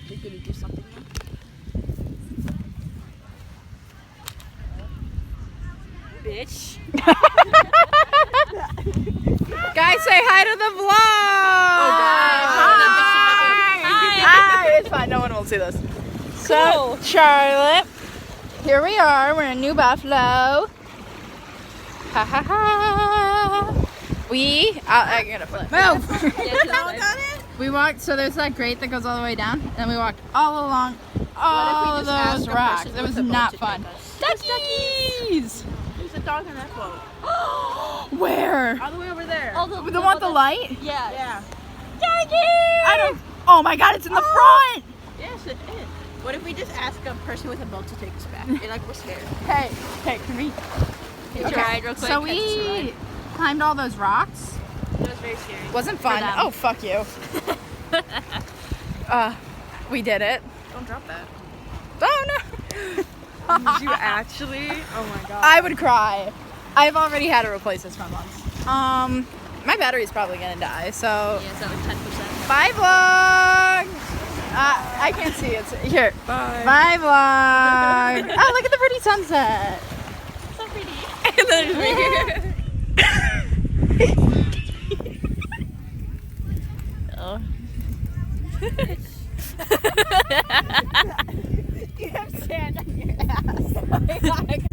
They're gonna do something now. Bitch. Guys, say hi to the vlog! Oh, Hi! It's fine, no one will see this. So, Charlotte, here we are. We're in New Buffalo. Ha ha ha! I'm gonna flip. Move! We walked, so there's that grate that goes all the way down, and then we walked all along all of those rocks. It was not fun. Duckies! There's a dog in that boat. Where? All the way over there. The one with the light? Yeah. Yeah. Duckies! Oh my god, it's in the front! Yes, it is. What if we just ask a person with a boat to take us back? They're like, we're scared. Hey, can we? Hitch a ride real quick. So we climbed all those rocks. It was very scary. Wasn't fun. Oh, fuck you. We did it. Don't drop that. Oh no. Did you actually? Oh my god. I would cry. I've already had to replace this one once. My battery's probably gonna die, so. Yeah, it's at like 10%. Bye vlog! I can't see it. Here. Bye. Bye vlog! Oh, look at the pretty sunset. So pretty. And then there's me. Oh. You have sand on your ass. Oh my god.